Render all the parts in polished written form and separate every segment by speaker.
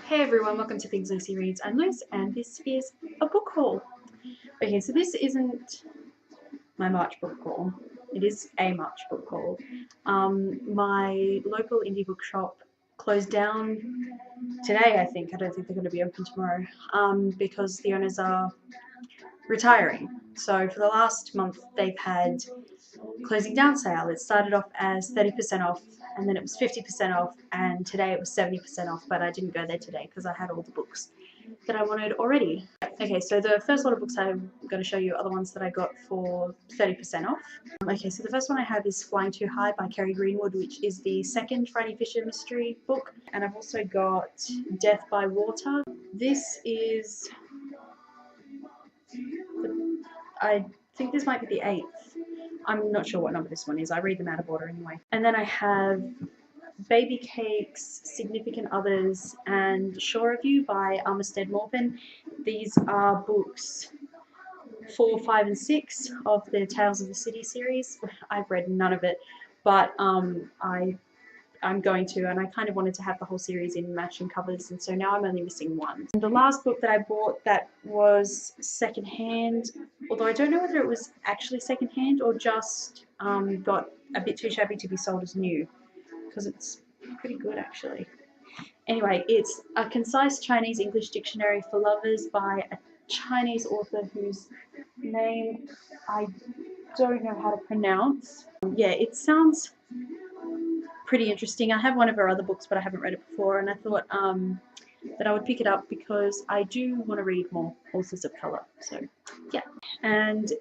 Speaker 1: Hey everyone, welcome to Things Lucy Reads. I'm Luce and this is a book haul. Okay, so this isn't my March book haul. It is a March book haul. My local indie bookshop closed down today, I think. I don't think they're going to be open tomorrow because the owners are retiring. So for the last month they've had closing down sale. It started off as 30% off and then it was 50% off and today it was 70% off, but I didn't go there today because I had all the books that I wanted already. Okay, so the first lot of books I'm going to show you are the ones that I got for 30% off. Okay, so the first one I have is Flying Too High by Kerry Greenwood, which is the second Franny Fisher mystery book, and I've also got Death by Water. This is, I think this might be the 8th. I'm not sure what number this one is. I read them out of order anyway. And then I have Baby Cakes, Significant Others, and Shore of You by Armistead Maupin. These are books 4, 5, and 6 of the Tales of the City series. I've read none of it, but I'm going to, and I kind of wanted to have the whole series in matching covers, and so now I'm only missing one. And the last book that I bought that was secondhand, although I don't know whether it was actually secondhand or just got a bit too shabby to be sold as new, because it's pretty good actually. Anyway, it's A Concise Chinese English Dictionary for Lovers by a Chinese author whose name I don't know how to pronounce. Yeah, it sounds pretty interesting. I have one of her other books, but I haven't read it before, and I thought that I would pick it up because I do want to read more authors of colour. So yeah. And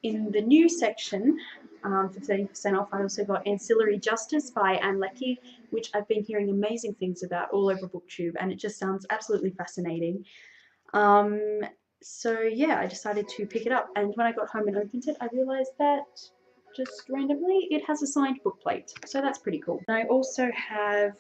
Speaker 1: in the new section, for 30% off, I also got Ancillary Justice by Anne Leckie, which I've been hearing amazing things about all over BookTube, and it just sounds absolutely fascinating. So yeah, I decided to pick it up, and when I got home and opened it, I realised that just randomly it has a signed book plate, so that's pretty cool. And I also have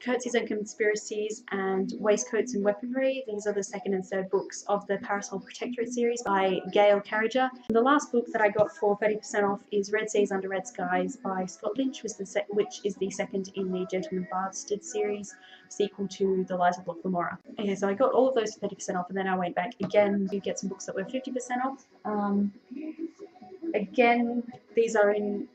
Speaker 1: Curtsies and Conspiracies and Waistcoats and Weaponry. These are the second and third books of the Parasol Protectorate series by Gail Carriger. And the last book that I got for 30% off is Red Seas Under Red Skies by Scott Lynch, which is the second in the Gentleman Bastard series, sequel to The Lies of Locke Lamora. Okay, so I got all of those for 30% off, and then I went back again to get some books that were 50% off. Again, these are in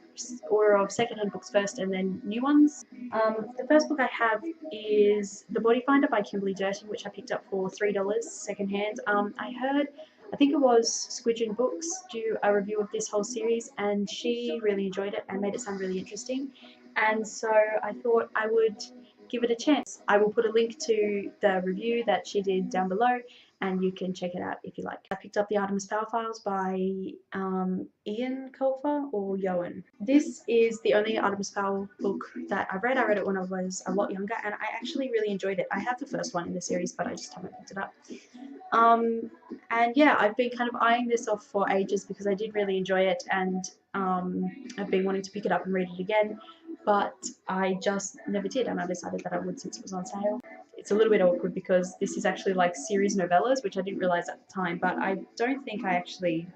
Speaker 1: order of secondhand books first and then new ones. The first book I have is The Body Finder by Kimberly Durkin, which I picked up for $3 secondhand. I think it was Squidgen Books, do a review of this whole series, and she really enjoyed it and made it sound really interesting. And so I thought I would give it a chance. I will put a link to the review that she did down below, and you can check it out if you like. I picked up The Artemis Fowl Files by Ian Colfer or Yoan. This is the only Artemis Fowl book that I read. I read it when I was a lot younger, and I actually really enjoyed it. I have the first one in the series, but I just haven't picked it up. And yeah, I've been kind of eyeing this off for ages because I did really enjoy it, and I've been wanting to pick it up and read it again, but I just never did, and I decided that I would since it was on sale. It's a little bit awkward because this is actually like series novellas, which I didn't realize at the time, but I don't think I actually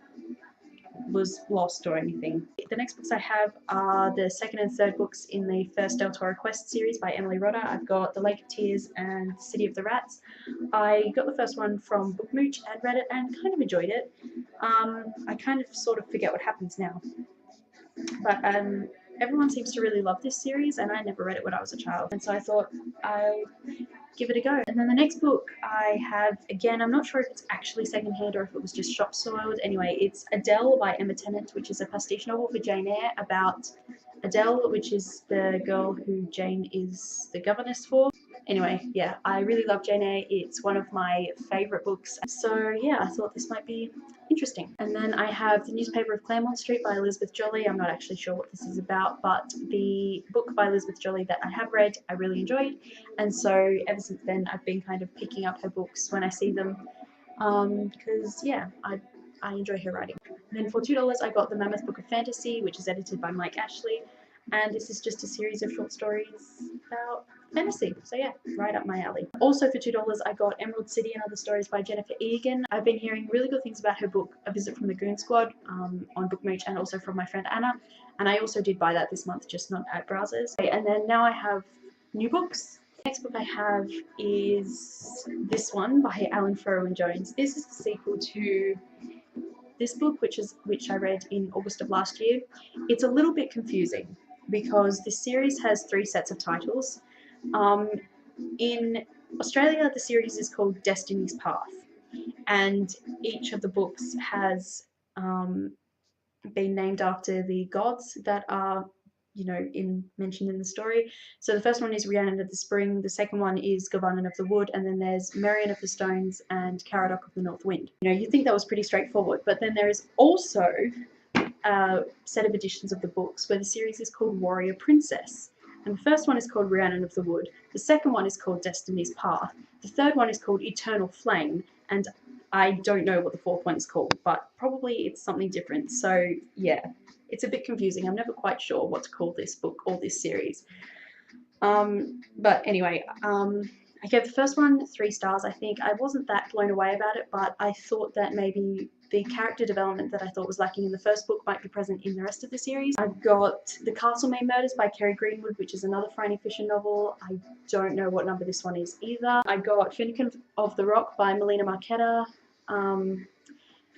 Speaker 1: was lost or anything. The next books I have are the second and third books in the first Del Toro Quest series by Emily Rodda. I've got The Lake of Tears and City of the Rats. I got the first one from Bookmooch and read it and kind of enjoyed it. I kind of sort of forget what happens now, but everyone seems to really love this series, and I never read it when I was a child, and so I thought I'd give it a go. And then the next book I have, again, I'm not sure if it's actually secondhand or if it was just shop soiled. Anyway, it's Adele by Emma Tennant, which is a pastiche novel for Jane Eyre about Adele, which is the girl who Jane is the governess for. Anyway, yeah, I really love Jane Eyre. It's one of my favourite books. So yeah, I thought this might be interesting. And then I have The Newspaper of Claremont Street by Elizabeth Jolley. I'm not actually sure what this is about, but the book by Elizabeth Jolley that I have read, I really enjoyed. And so ever since then, I've been kind of picking up her books when I see them, because yeah, I enjoy her writing. And then for $2, I got The Mammoth Book of Fantasy, which is edited by Mike Ashley. And this is just a series of short stories about fantasy. So yeah, right up my alley. Also for $2, I got Emerald City and Other Stories by Jennifer Egan. I've been hearing really good things about her book, A Visit from the Goon Squad, on Bookmooch, and also from my friend Anna. And I also did buy that this month, just not at Browsers. And then now I have new books. Next book I have is this one by Alan Furrow-Jones. This is the sequel to this book, which I read in August of last year. It's a little bit confusing because this series has 3 sets of titles. In Australia, the series is called Destiny's Path, and each of the books has been named after the gods that are, mentioned in the story. So the first one is Rhiannon of the Spring, the second one is Govannon of the Wood, and then there's Merian of the Stones and Caradoc of the North Wind. You'd think that was pretty straightforward, but then there is also a set of editions of the books where the series is called Warrior Princess. And the first one is called Rhiannon of the Wood, the second one is called Destiny's Path, the third one is called Eternal Flame, and I don't know what the fourth one is called, but probably it's something different. So yeah, it's a bit confusing. I'm never quite sure what to call this book or this series. But anyway, I gave the first one 3 stars, I think. I wasn't that blown away about it, but I thought that maybe the character development that I thought was lacking in the first book might be present in the rest of the series. I've got The Castlemaine Murders by Kerry Greenwood, which is another Franny Fisher novel. I don't know what number this one is either. I got Finnegan of the Rock by Melina Marchetta.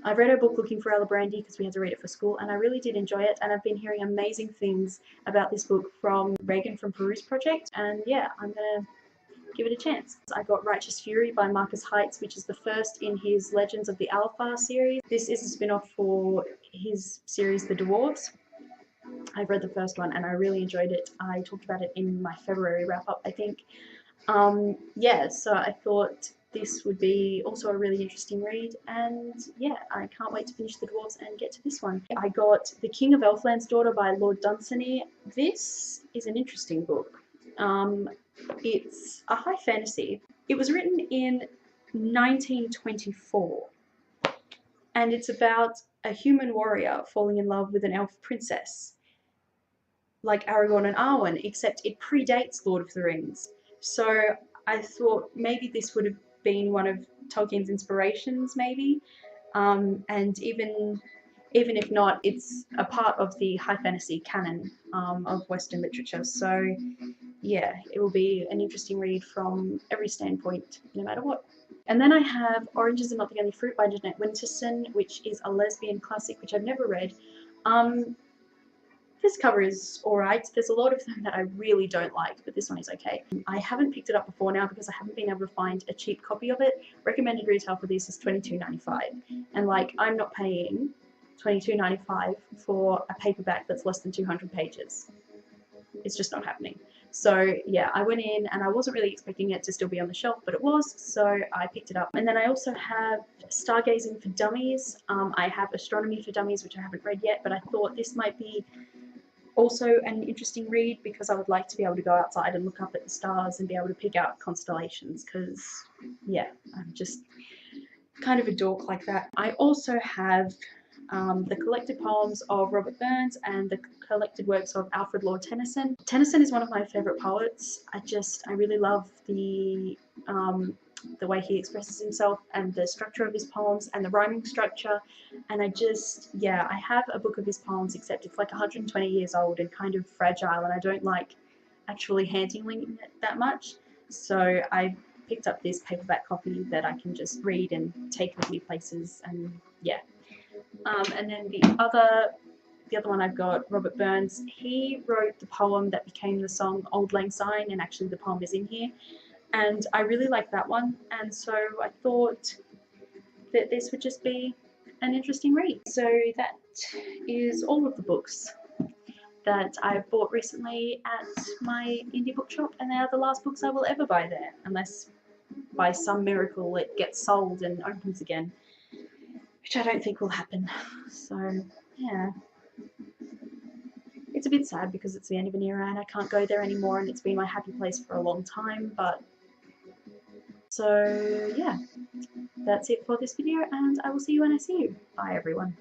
Speaker 1: I read her book Looking for Ella Brandy because we had to read it for school, and I really did enjoy it, and I've been hearing amazing things about this book from Reagan from Peru's Project, and yeah, I'm gonna give it a chance. I got Righteous Fury by Marcus Heights, which is the first in his Legends of the Alpha series. This is a spin-off for his series The Dwarves. I've read the first one and I really enjoyed it. I talked about it in my February wrap-up, I think. Yeah, so I thought this would be also a really interesting read, and yeah, I can't wait to finish The Dwarves and get to this one. I got The King of Elfland's Daughter by Lord Dunsany. This is an interesting book. It's a high fantasy. It was written in 1924, and it's about a human warrior falling in love with an elf princess, like Aragorn and Arwen, except it predates Lord of the Rings. So I thought maybe this would have been one of Tolkien's inspirations, maybe, and even if not, it's a part of the high fantasy canon of Western literature. So yeah, it will be an interesting read from every standpoint, no matter what. And then I have Oranges Are Not the Only Fruit by Jeanette Winterson, which is a lesbian classic, which I've never read. This cover is alright. There's a lot of them that I really don't like, but this one is okay. I haven't picked it up before now because I haven't been able to find a cheap copy of it. Recommended retail for this is $22.95, and like, I'm not paying $22.95 for a paperback that's less than 200 pages. It's just not happening. So yeah, I went in and I wasn't really expecting it to still be on the shelf, but it was, so I picked it up. And then I also have Stargazing for Dummies. I have Astronomy for Dummies, which I haven't read yet, but I thought this might be also an interesting read because I would like to be able to go outside and look up at the stars and be able to pick out constellations, because yeah, I'm just kind of a dork like that. I also have the collected poems of Robert Burns and the collected works of Alfred Lord Tennyson. Tennyson is one of my favourite poets. I really love the way he expresses himself and the structure of his poems and the rhyming structure, and I have a book of his poems, except it's like 120 years old and kind of fragile, and I don't like actually handling it that much, so I picked up this paperback copy that I can just read and take with me places, and yeah. And then the other one I've got, Robert Burns, he wrote the poem that became the song Auld Lang Syne, and actually the poem is in here, and I really like that one, and so I thought that this would just be an interesting read. So that is all of the books that I've bought recently at my indie bookshop, and they are the last books I will ever buy there, unless by some miracle it gets sold and opens again, which I don't think will happen. So yeah, it's a bit sad because it's the end of an era and I can't go there anymore, and it's been my happy place for a long time, but so yeah, that's it for this video, and I will see you when I see you. Bye everyone.